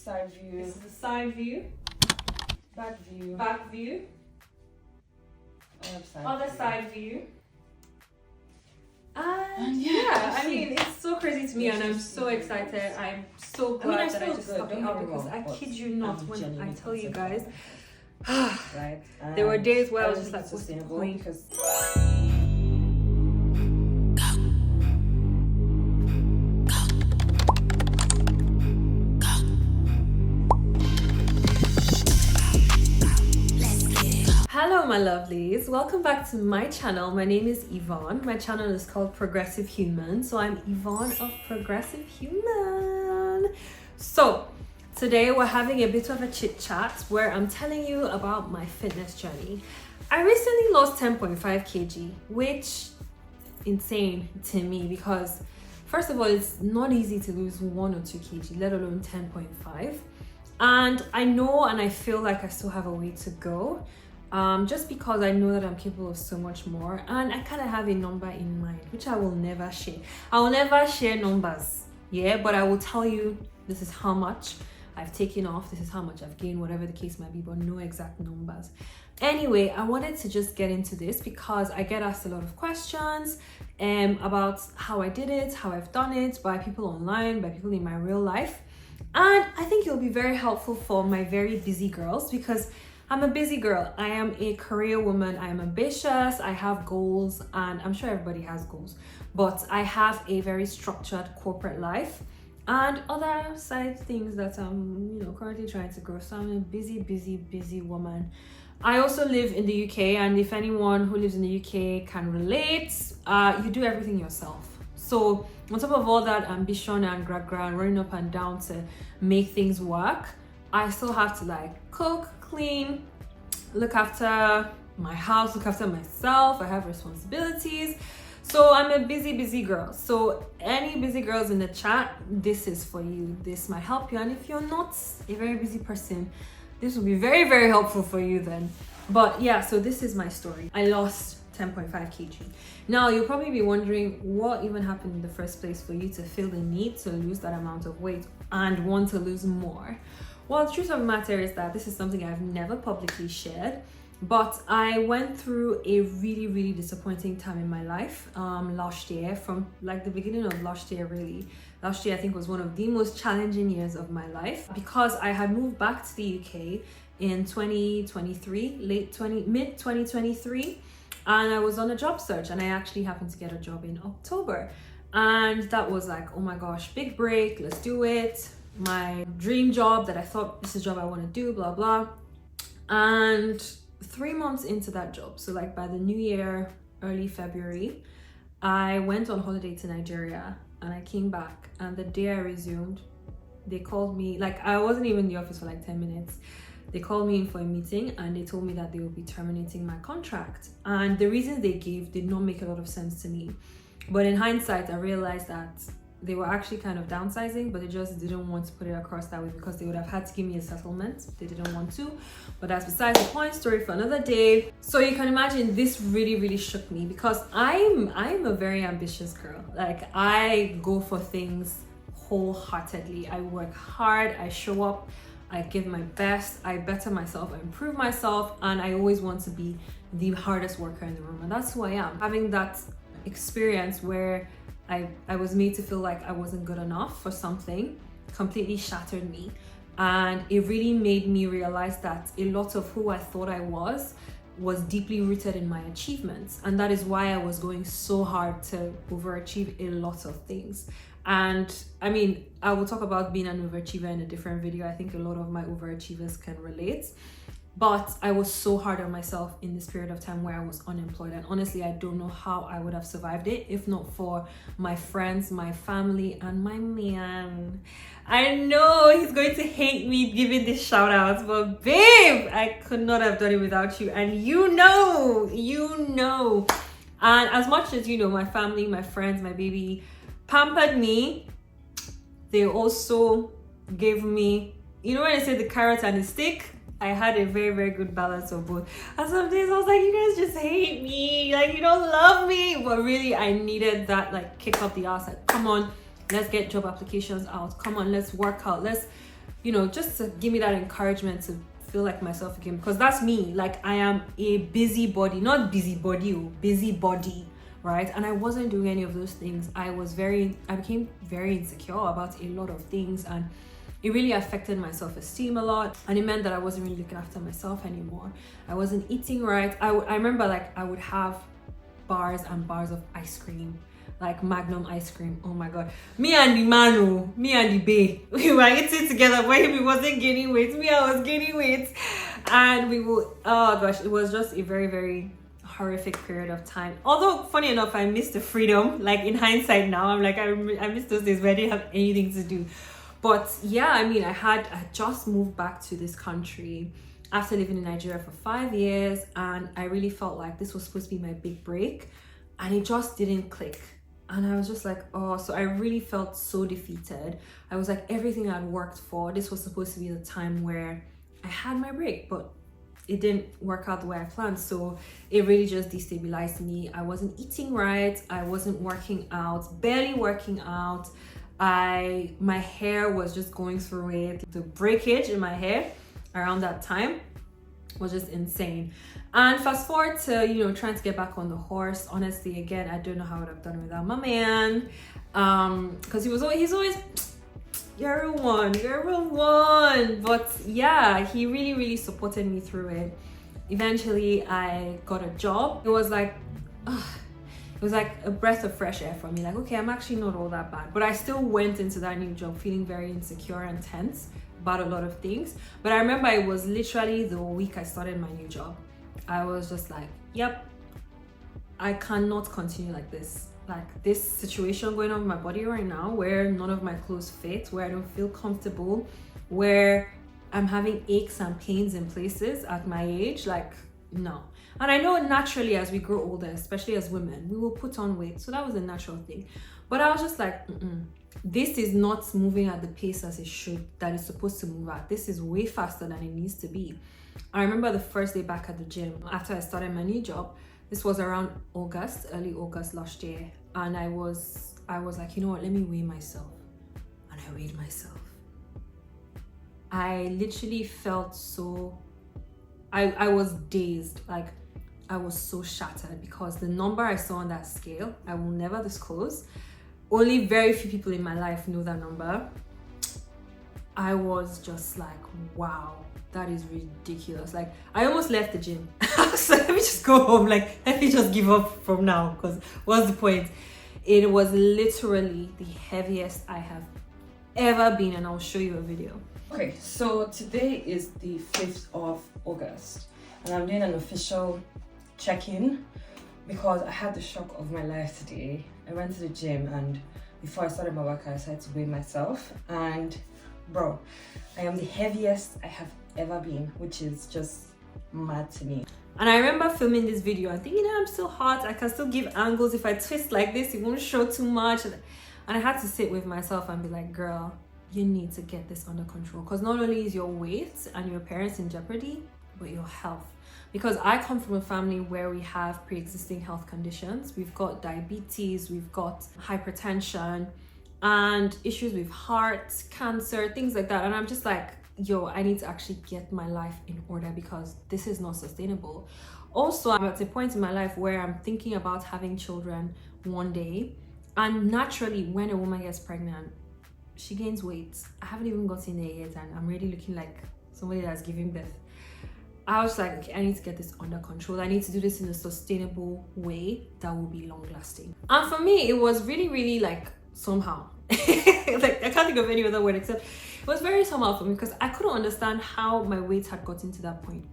Side view. This is the side view. Back view. Back view. Other side view. And yeah, I mean, it's so crazy to me, and I'm so excited. I'm so glad that I just got it out, because I kid you not, when I tell you guys, right? There were days where I was just like, what's the point? Because hello my lovelies, welcome back to my channel. My name is Yvonne. My channel is called Progressive Human, so I'm Yvonne of Progressive Human. So today we're having a bit of a chit chat where I'm telling you about my fitness journey. I recently lost 10.5 kg, which insane to me, because first of all, it's not easy to lose 1 or 2 kg, let alone 10.5. And I know and I feel like I still have a way to go. Just because I know that I'm capable of so much more, and I kind of have a number in mind, which I will never share. I will never share numbers, yeah, but I will tell you this is how much I've taken off, this is how much I've gained, whatever the case might be, but no exact numbers. Anyway, I wanted to just get into this because I get asked a lot of questions about how I did it, how I've done it, by people online, by people in my real life, and I think it'll be very helpful for my very busy girls, because I'm a busy girl. I am a career woman. I am ambitious. I have goals, and I'm sure everybody has goals, but I have a very structured corporate life and other side things that I'm, currently trying to grow. So I'm a busy woman. I also live in the UK, and if anyone who lives in the UK can relate, you do everything yourself. So on top of all that ambition and running up and down to make things work, I still have to cook, clean, look after my house, look after myself. I have responsibilities. So I'm a busy girl. So any busy girls in the chat, this is for you. This might help you. And if you're not a very busy person, this will be very helpful for you then. But yeah, so this is my story. I lost 10.5 kg. Now you'll probably be wondering what even happened in the first place for you to feel the need to lose that amount of weight and want to lose more. Well, the truth of the matter is that this is something I've never publicly shared, but I went through a really disappointing time in my life last year, from the beginning of last year really. Last year I think was one of the most challenging years of my life, because I had moved back to the UK in 2023, mid 2023, and I was on a job search, and I actually happened to get a job in October, and that was like, oh my gosh, big break, let's do it. My dream job that I thought, this is the job I want to do, blah blah. And 3 months into that job, so by the new year, early February, I went on holiday to Nigeria, and I came back, and the day I resumed, they called me, I wasn't even in the office for 10 minutes. They called me in for a meeting, and they told me that they would be terminating my contract, and the reasons they gave did not make a lot of sense to me. But in hindsight, I realized that they were actually kind of downsizing, but they just didn't want to put it across that way, because they would have had to give me a settlement. They didn't want to, but that's besides the point, story for another day. So you can imagine this really shook me, because I'm a very ambitious girl. I go for things wholeheartedly. I work hard, I show up, I give my best, I better myself, I improve myself, and I always want to be the hardest worker in the room, and that's who I am. Having that experience where I was made to feel like I wasn't good enough for something completely shattered me, and it really made me realize that a lot of who I thought I was deeply rooted in my achievements, and that is why I was going so hard to overachieve a lot of things. And I mean, I will talk about being an overachiever in a different video. I think a lot of my overachievers can relate. But I was so hard on myself in this period of time where I was unemployed, and honestly I don't know how I would have survived it if not for my friends, my family, and my man. I know he's going to hate me giving this shout out, but babe, I could not have done it without you, and you know. And as much as my family, my friends, my baby pampered me, they also gave me, when I say the carrot and the stick, I had a very good balance of both. And some days I was like, you guys just hate me, you don't love me, but really I needed that kick up the ass, come on, let's get job applications out, come on, let's work out, let's you know, just to give me that encouragement to feel like myself again, because that's me. Like, I am a busybody, not busybody, busybody, right? And I wasn't doing any of those things. I became very insecure about a lot of things, and it really affected my self-esteem a lot, and it meant that I wasn't really looking after myself anymore. I wasn't eating right. I remember, like, I would have bars and bars of ice cream, like Magnum ice cream. Oh my god, me and the bae, we were eating together, but he wasn't gaining weight, me, I was gaining weight, and we would, oh gosh, it was just a very, very horrific period of time. Although, funny enough, I missed the freedom. Like, in hindsight now, I'm like, I missed those days where I didn't have anything to do. But yeah, I mean, I had just moved back to this country after living in Nigeria for 5 years, and I really felt like this was supposed to be my big break, and it just didn't click. And I was just like, oh, so I really felt so defeated. I was like, everything I'd worked for, this was supposed to be the time where I had my break, but it didn't work out the way I planned. So it really just destabilized me. I wasn't eating right, I wasn't working out, barely working out. My hair was just going through it. The breakage in my hair around that time was just insane. And fast forward to, you know, trying to get back on the horse. Honestly, again, I don't know how I would have done it without my man, because he's always, you're a one. But yeah, he really supported me through it. Eventually I got a job. It was like a breath of fresh air for me. Like, okay, I'm actually not all that bad. But I still went into that new job feeling very insecure and tense about a lot of things. But I remember it was literally the week I started my new job, I was just like, yep, I cannot continue like this. Like, this situation going on with my body right now, where none of my clothes fit, where I don't feel comfortable, where I'm having aches and pains in places at my age, like, no. And I know naturally as we grow older, especially as women, we will put on weight. So that was a natural thing. But I was just like, this is not moving at the pace as it should, that it's supposed to move at. This is way faster than it needs to be. I remember the first day back at the gym after I started my new job. This was around August, early August last year. And I was like, you know what, let me weigh myself. And I weighed myself. I literally felt so, I was dazed. Like, I was so shattered because the number I saw on that scale, I will never disclose. Only very few people in my life know that number. I was just like, wow, that is ridiculous. Like, I almost left the gym. So let me just go home. Like, let me just give up from now, because what's the point? It was literally the heaviest I have ever been, and I'll show you a video. Okay, so today is the 5th of August, and I'm doing an official check-in because I had the shock of my life today. I went to the gym, and before I started my workout, I decided to weigh myself, and bro, I am the heaviest I have ever been, which is just mad to me. And I remember filming this video and thinking, I'm still hot, I can still give angles. If I twist like this, it won't show too much. And I had to sit with myself and be like, girl, you need to get this under control, because not only is your weight and your parents in jeopardy, but your health. Because I come from a family where we have pre-existing health conditions. We've got diabetes, we've got hypertension, and issues with heart, cancer, things like that. And I'm just like, yo, I need to actually get my life in order, because this is not sustainable. Also, I'm at a point in my life where I'm thinking about having children one day. And naturally, when a woman gets pregnant, she gains weight. I haven't even gotten there yet, and I'm really looking like somebody that's giving birth. I was like, okay, I need to get this under control. I need to do this in a sustainable way that will be long lasting. And for me, it was really like somehow. Like, I can't think of any other word except it was very somehow for me, because I couldn't understand how my weight had gotten to that point.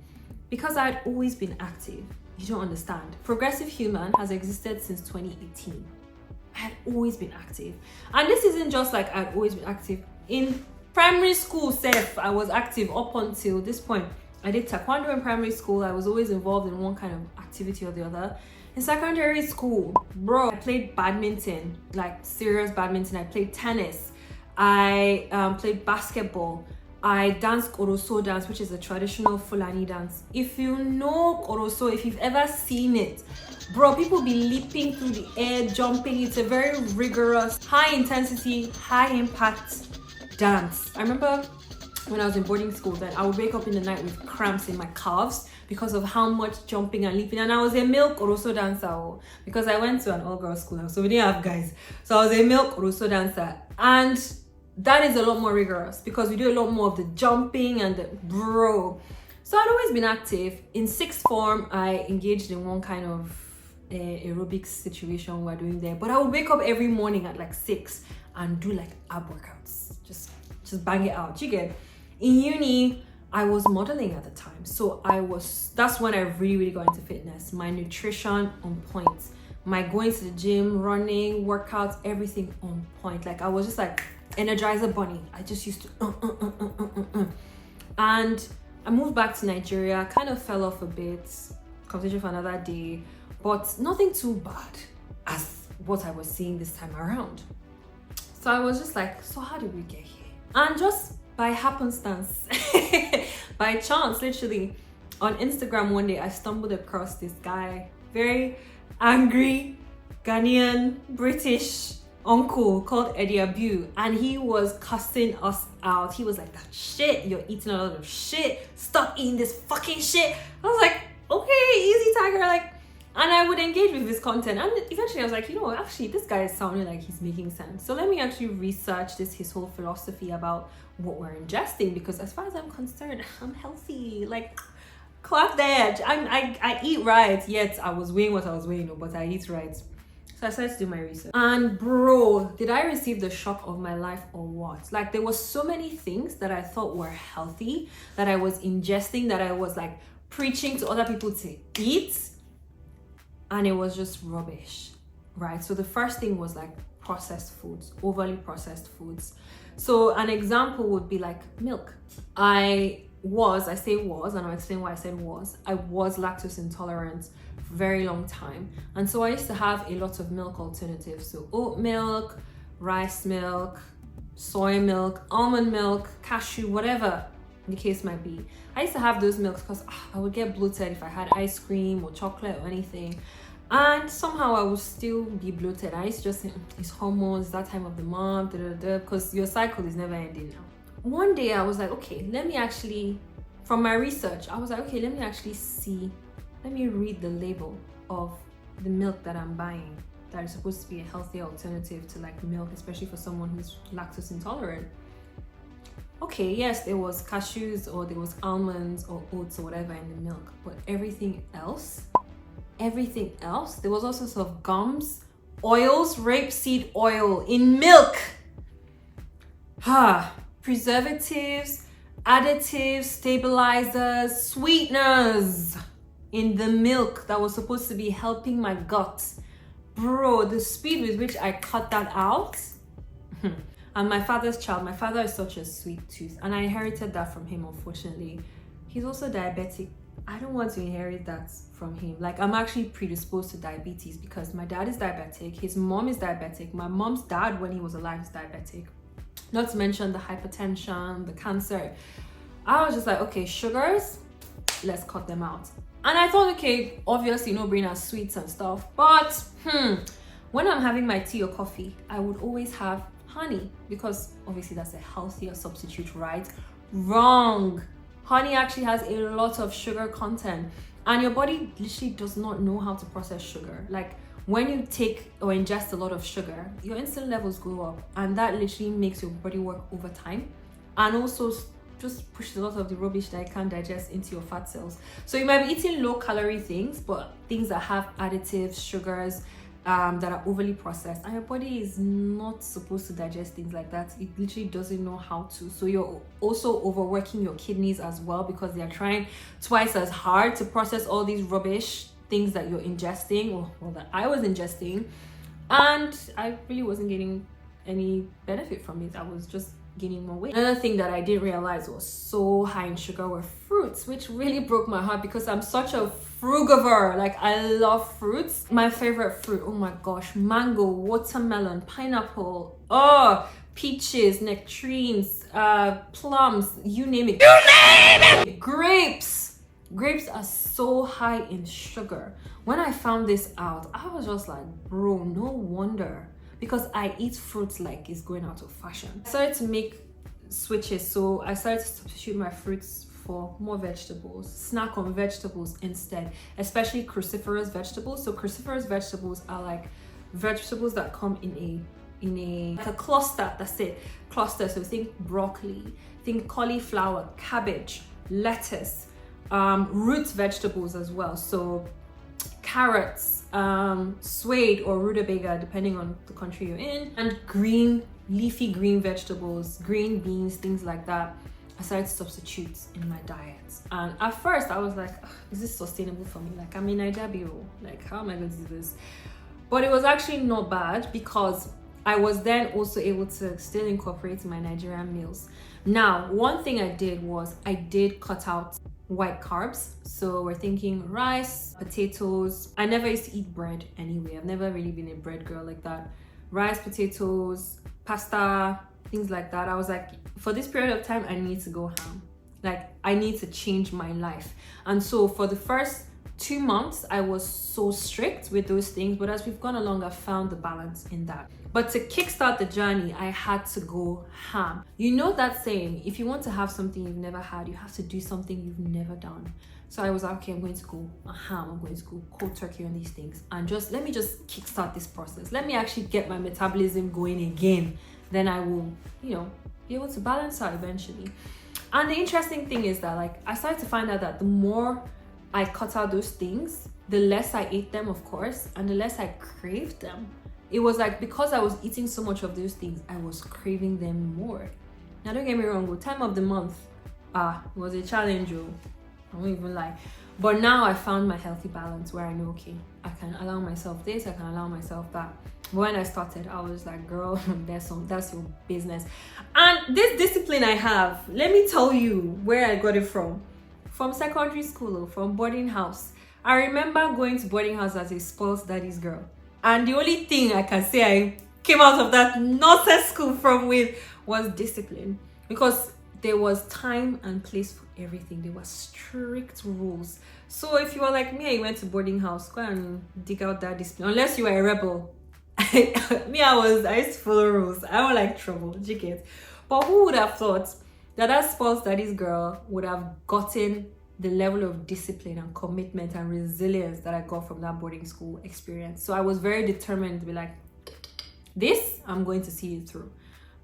Because I had always been active. You don't understand. Progressive Human has existed since 2018. I had always been active. And this isn't just like I'd always been active. In primary school, I was active up until this point. I did taekwondo in primary school. I was always involved in one kind of activity or the other. In secondary school, bro, I played badminton, like serious badminton. I played tennis. I played basketball. I danced Koroso dance, which is a traditional Fulani dance. If you know Koroso, if you've ever seen it, bro, people be leaping through the air, jumping. It's a very rigorous, high intensity, high impact dance. I remember when I was in boarding school, then I would wake up in the night with cramps in my calves because of how much jumping and leaping. And I was a milk Oroso dancer because I went to an all-girls school, so we didn't have guys. So I was a milk Oroso dancer, and that is a lot more rigorous because we do a lot more of the jumping and the bro. So I'd always been active. In sixth form, I engaged in one kind of aerobics situation we're doing there, but I would wake up every morning at like 6 and do like ab workouts, just bang it out. You get. In uni, I was modeling at the time, so that's when I really got into fitness. My nutrition on point, my going to the gym, running, workouts, everything on point. Like I was just like Energizer Bunny. I just used to and I moved back to Nigeria, kind of fell off a bit, conversation for another day, but nothing too bad as what I was seeing this time around. So I was just like, so how did we get here? And just by happenstance, by chance, literally, on Instagram one day, I stumbled across this guy, very angry, Ghanaian, British uncle called Eddie Abu, and he was cussing us out. He was like, that shit, you're eating a lot of shit, stop eating this fucking shit. I was like, okay, easy tiger, like, and I would engage with his content, and eventually I was like, you know, actually this guy is sounding like he's making sense, so let me actually research his whole philosophy about what we're ingesting, because as far as I'm concerned, I'm healthy, like, clock that. I eat right, yet I was weighing what I was weighing, but I eat right. So I started to do my research, and bro, did I receive the shock of my life or what? Like, there was so many things that I thought were healthy that I was ingesting, that I was like preaching to other people to eat, and it was just rubbish, right? So the first thing was like processed foods, overly processed foods. So an example would be like milk. I say was, and I'll explain why I said was. I was lactose intolerant for a very long time. And so I used to have a lot of milk alternatives. So oat milk, rice milk, soy milk, almond milk, cashew, whatever the case might be. I used to have those milks because I would get bloated if I had ice cream or chocolate or anything. And somehow I would still be bloated. I used to just think, it's hormones, that time of the month, because your cycle is never ending now. One day I was like, okay, let me actually, from my research, I was like, okay, let me read the label of the milk that I'm buying that is supposed to be a healthy alternative to like milk, especially for someone who's lactose intolerant. Okay, yes, there was cashews or there was almonds or oats or whatever in the milk, but everything else, there was all sorts of gums, oils, rapeseed oil in milk. Preservatives, additives, stabilizers, sweeteners in the milk that was supposed to be helping my gut. Bro, the speed with which I cut that out. And my father's child, my father is such a sweet tooth, and I inherited that from him, unfortunately. He's also diabetic. I don't want to inherit that from him. Like, I'm actually predisposed to diabetes because my dad is diabetic, his mom is diabetic, my mom's dad, when he was alive, is diabetic. Not to mention the hypertension, the cancer. I was just like, okay, sugars, let's cut them out. And I thought, okay, obviously no brainer, sweets and stuff, but when I'm having my tea or coffee, I would always have honey, because obviously that's a healthier substitute, right? Wrong. Honey actually has a lot of sugar content, and your body literally does not know how to process sugar. Like, when you take or ingest a lot of sugar, your insulin levels go up, and that literally makes your body work overtime, and also just pushes a lot of the rubbish that it can't digest into your fat cells. So you might be eating low calorie things, but things that have additives, sugars, that are overly processed, and your body is not supposed to digest things like that. It literally doesn't know how to. So you're also overworking your kidneys as well, because they are trying twice as hard to process all these rubbish things that you're ingesting, or that I was ingesting, and I really wasn't getting any benefit from it. I was just gaining more weight. Another thing that I didn't realize was so high in sugar were fruits, which really broke my heart because I'm such a frugivore. Like, I love fruits. My favorite fruit, oh my gosh, mango, watermelon, pineapple, peaches, nectarines, plums, you name it. Grapes are so high in sugar. When I found this out, I was just like, bro, no wonder, because I eat fruits like it's going out of fashion. I started to make switches. So I started to substitute my fruits for more vegetables, snack on vegetables instead, especially cruciferous vegetables. So cruciferous vegetables are like vegetables that come in a cluster. That's it, cluster. So think broccoli, think cauliflower, cabbage, lettuce, root vegetables as well. So carrots, suede or rutabaga, depending on the country you're in, and green, leafy green vegetables, green beans, things like that. I started to substitute in my diet. And at first I was like, is this sustainable for me? Like, I'm in Nigeria, like, how am I going to do this? But it was actually not bad, because I was then also able to still incorporate my Nigerian meals. Now, one thing I did was I did cut out white carbs. So we're thinking rice, potatoes. I never used to eat bread anyway. I've never really been a bread girl like that. Rice, potatoes, pasta, things like that. I was like, for this period of time, I need to go ham. Like, I need to change my life. And so for the first 2 months, I was so strict with those things. But as we've gone along, I've found the balance in that. But to kickstart the journey, I had to go ham. You know that saying, if you want to have something you've never had, you have to do something you've never done. So I was like, okay, I'm going to go ham, I'm going to go cold turkey on these things. And let me just kickstart this process. Let me actually get my metabolism going again. Then I will, be able to balance out eventually. And the interesting thing is that, like, I started to find out that the more I cut out those things, the less I ate them, of course, and the less I craved them. It was like, because I was eating so much of those things, I was craving them more. Now, don't get me wrong, time of the month, it was a challenge, I won't even lie. But now I found my healthy balance where I know, okay, I can allow myself this, I can allow myself that. But when I started, I was like, girl, that's your business. And this discipline I have, let me tell you where I got it from secondary school, from boarding house. I remember going to boarding house as a sports daddy's girl. And the only thing I can say I came out of that nonsense school from with was discipline. Because there was time and place for everything. There were strict rules. So if you were like me and you went to boarding house, go and dig out that discipline. Unless you were a rebel. I used to follow rules. I don't like trouble. Do you get? But who would have thought that sports daddy's girl would have gotten the level of discipline and commitment and resilience that I got from that boarding school experience? So I was very determined to be like, this, I'm going to see it through.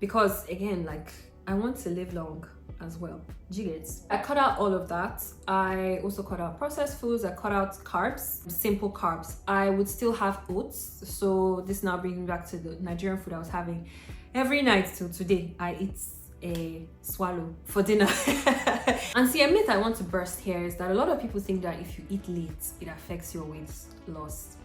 Because again, like, I want to live long as well. Jiggles. I cut out all of that. I also cut out processed foods. I cut out carbs, simple carbs. I would still have oats. So this now brings me back to the Nigerian food I was having every night till today. I eat a swallow for dinner. And see, a myth I want to burst here is that a lot of people think that if you eat late, it affects your weight loss.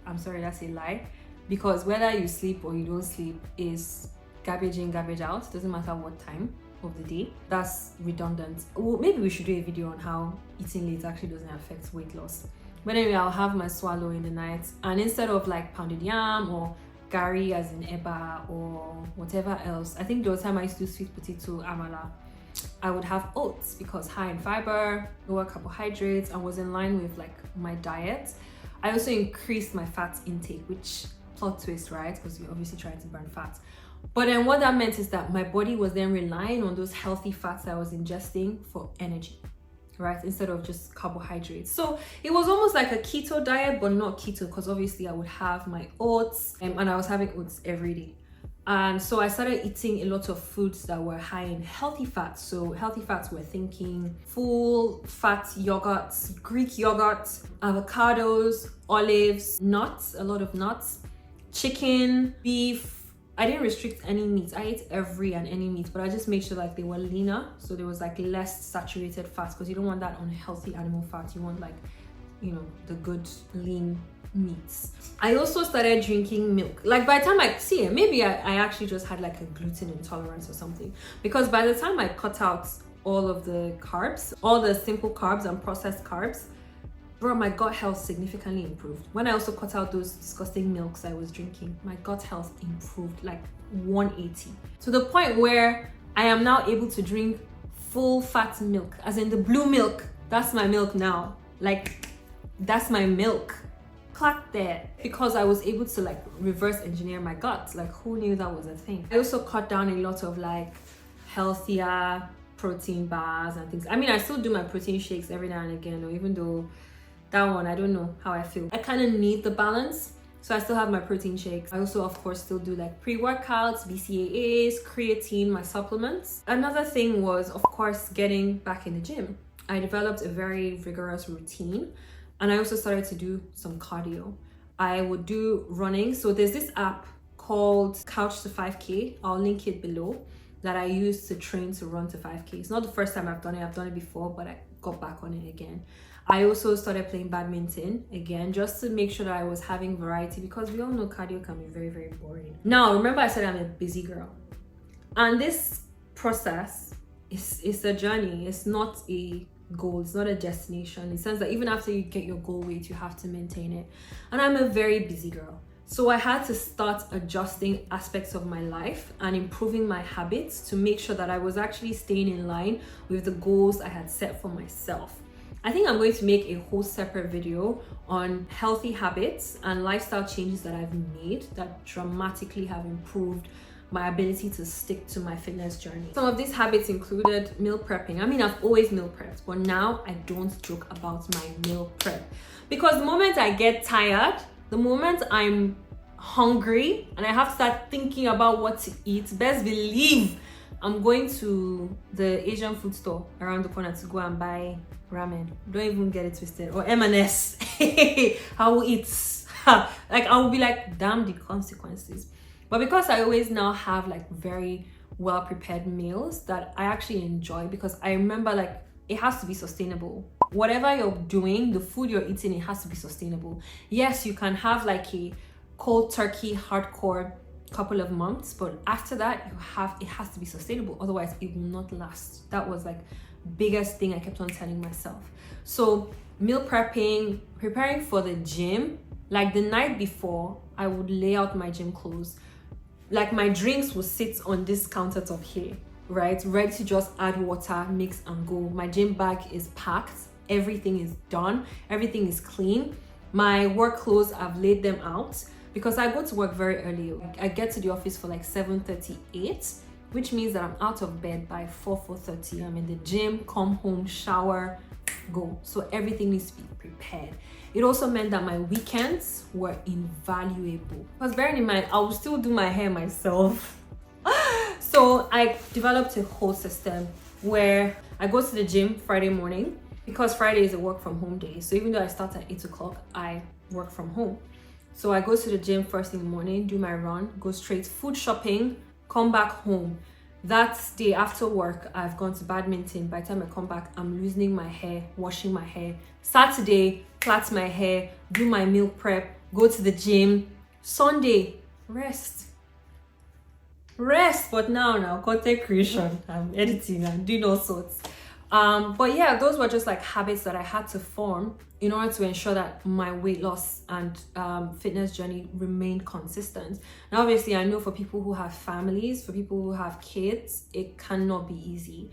I'm sorry, that's a lie. Because whether you sleep or you don't sleep is garbage in, garbage out. Doesn't matter what time of the day. That's redundant. Well, maybe we should do a video on how eating late actually doesn't affect weight loss. But anyway, I'll have my swallow in the night, and instead of like pounded yam or gari as in eba or whatever else, I think the time I used to do sweet potato amala, I would have oats because high in fiber, lower carbohydrates, and was in line with like my diet. I also increased my fat intake, which plot twist, right? Because you're obviously trying to burn fat. But then what that meant is that my body was then relying on those healthy fats that I was ingesting for energy, right? Instead of just carbohydrates. So it was almost like a keto diet, but not keto, because obviously I would have my oats and I was having oats every day. And so I started eating a lot of foods that were high in healthy fats. So healthy fats, we're thinking full fat yogurts, Greek yogurt, avocados, olives, nuts, a lot of nuts, chicken, beef. I didn't restrict any meat. I ate every and any meat, but I just made sure like they were leaner. So there was like less saturated fats, because you don't want that unhealthy animal fat. You want like, the good lean meats. I also started drinking milk. Like by the time maybe I actually just had like a gluten intolerance or something, because by the time I cut out all of the carbs, all the simple carbs and processed carbs, bro, my gut health significantly improved. When I also cut out those disgusting milks I was drinking, my gut health improved like 180, to the point where I am now able to drink full fat milk, as in the blue milk. That's my milk now. Like, that's my milk. Clack there. Because I was able to like reverse engineer my gut. Like, who knew that was a thing? I also cut down a lot of like healthier protein bars and things. I mean, I still do my protein shakes every now and again, or even though that one, I don't know how I feel. I kind of need the balance. So I still have my protein shakes. I also, of course, still do like pre-workouts, BCAAs, creatine, my supplements. Another thing was, of course, getting back in the gym. I developed a very rigorous routine, and I also started to do some cardio. I would do running. So there's this app called Couch to 5K. I'll link it below, that I use to train to run to 5K. It's not the first time I've done it before, but I got back on it again. I also started playing badminton again, just to make sure that I was having variety, because we all know cardio can be very, very boring. Now, remember I said I'm a busy girl, and this process is a journey. It's not a goal, it's not a destination, in the sense that even after you get your goal weight, you have to maintain it. And I'm a very busy girl. So I had to start adjusting aspects of my life and improving my habits to make sure that I was actually staying in line with the goals I had set for myself. I think I'm going to make a whole separate video on healthy habits and lifestyle changes that I've made that dramatically have improved my ability to stick to my fitness journey. Some of these habits included meal prepping. I mean, I've always meal prepped, but now I don't joke about my meal prep, because the moment I get tired, the moment I'm hungry and I have to start thinking about what to eat, best believe I'm going to the Asian food store around the corner to go and buy ramen. Don't even get it twisted. Or M&S. I will eat. Like, I will be like, damn the consequences. But because I always now have like very well prepared meals that I actually enjoy, because I remember like it has to be sustainable. Whatever you're doing, the food you're eating, it has to be sustainable. Yes, you can have like a cold turkey hardcore couple of months, but after that it has to be sustainable, otherwise it will not last. That was like biggest thing I kept on telling myself. So meal prepping, preparing for the gym, like the night before I would lay out my gym clothes, like my drinks would sit on this countertop here, right, ready to just add water, mix and go. My gym bag is packed, everything is done, everything is clean. My work clothes, I've laid them out, because I go to work very early. I get to the office for like 7:38, which means that I'm out of bed by 4:30. I'm in the gym, come home, shower, go. So everything needs to be prepared. It also meant that my weekends were invaluable, because bearing in mind, I will still do my hair myself. So I developed a whole system where I go to the gym Friday morning, because Friday is a work from home day. So even though I start at 8 o'clock, I work from home. So I go to the gym first in the morning, do my run, go straight food shopping, come back home. That day after work, I've gone to badminton. By the time I come back, I'm loosening my hair, washing my hair. Saturday, plait my hair, do my meal prep, go to the gym. Sunday, rest. But now content creation, I'm editing and doing all sorts. But yeah, those were just like habits that I had to form in order to ensure that my weight loss and fitness journey remained consistent. Now, obviously, I know for people who have families, for people who have kids, it cannot be easy.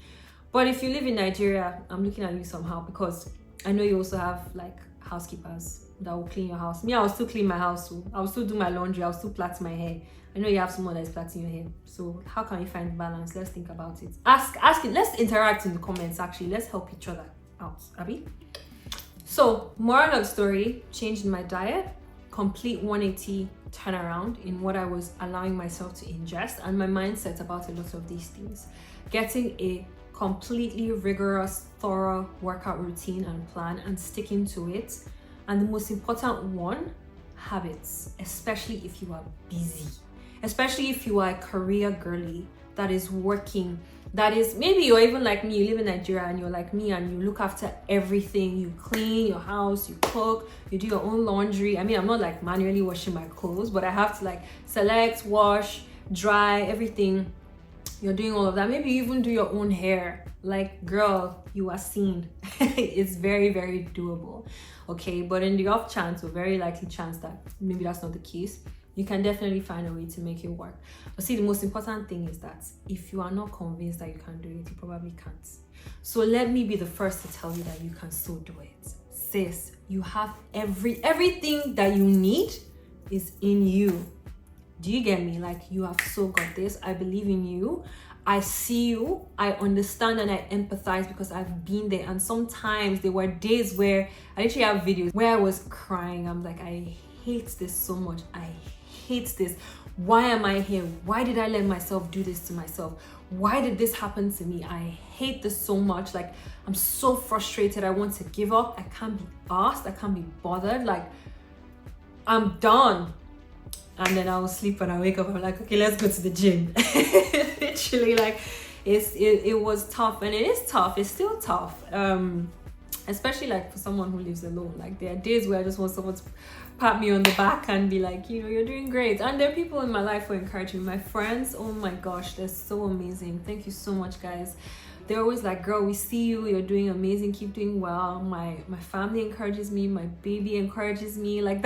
But if you live in Nigeria, I'm looking at you somehow, because I know you also have like housekeepers that will clean your house. Me, I will still clean my house. So I will still do my laundry. I will still plait my hair. I know you have someone that is plaiting your hair. So how can we find balance? Let's think about it. Ask it. Let's interact in the comments. Actually, let's help each other out. Abby. So moral of the story: changed my diet, complete 180 turnaround in what I was allowing myself to ingest, and my mindset about a lot of these things. Getting a completely rigorous, thorough workout routine and plan, and sticking to it. And the most important one, habits, especially if you are busy, especially if you are a career girly that is working, that is, maybe you're even like me, you live in Nigeria and you're like me and you look after everything. You clean your house, you cook, you do your own laundry. I mean, I'm not like manually washing my clothes, but I have to like select, wash, dry, everything. You're doing all of that. Maybe you even do your own hair. Like, girl, you are seen. It's very, very doable. Okay, but in the off chance, or very likely chance that maybe that's not the case, you can definitely find a way to make it work. But see, the most important thing is that if you are not convinced that you can do it, you probably can't. So let me be the first to tell you that you can so do it. Sis, you have everything that you need is in you. Do you get me? Like, you have so got this. I believe in you. I see you, I understand, and I empathize because I've been there. And sometimes there were days where I literally have videos where I was crying. I'm like, I hate this so much. I hate this. Why am I here? Why did I let myself do this to myself? Why did this happen to me? I hate this so much. Like, I'm so frustrated. I want to give up. I can't be asked. I can't be bothered. Like, I'm done. And then I will sleep and I wake up. I'm like, okay, let's go to the gym. Literally, like, it was tough, and it is tough. It's still tough. Especially like for someone who lives alone. Like, there are days where I just want someone to pat me on the back and be like, you know, you're doing great. And there are people in my life who encourage me. My friends, oh my gosh, they're so amazing. Thank you so much, guys. They're always like, girl, we see you, you're doing amazing, keep doing well. My family encourages me, my baby encourages me. Like,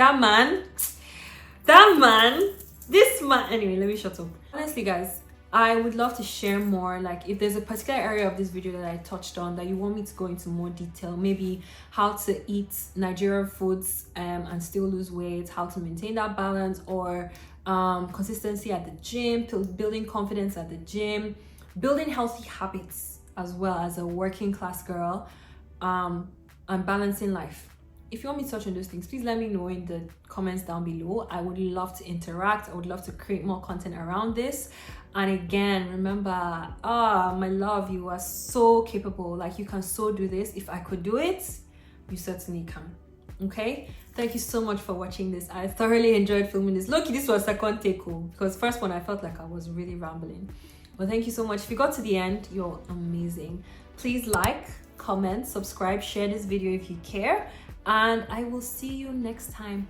this man, anyway, let me shut up. Honestly, guys, I would love to share more. Like, if there's a particular area of this video that I touched on that you want me to go into more detail, maybe how to eat Nigerian foods and still lose weight, how to maintain that balance, or consistency at the gym, building confidence at the gym, building healthy habits as well as a working class girl, and balancing life. If you want me to touch on those things, please let me know in the comments down below. I would love to interact. I would love to create more content around this. And again, remember, my love, you are so capable. Like, you can so do this. If I could do it, you certainly can. Okay? Thank you so much for watching this. I thoroughly enjoyed filming this. Look, this was second take home, because first one I felt like I was really rambling. But thank you so much. If you got to the end, you're amazing. Please like, comment, subscribe, share this video if you care. And I will see you next time.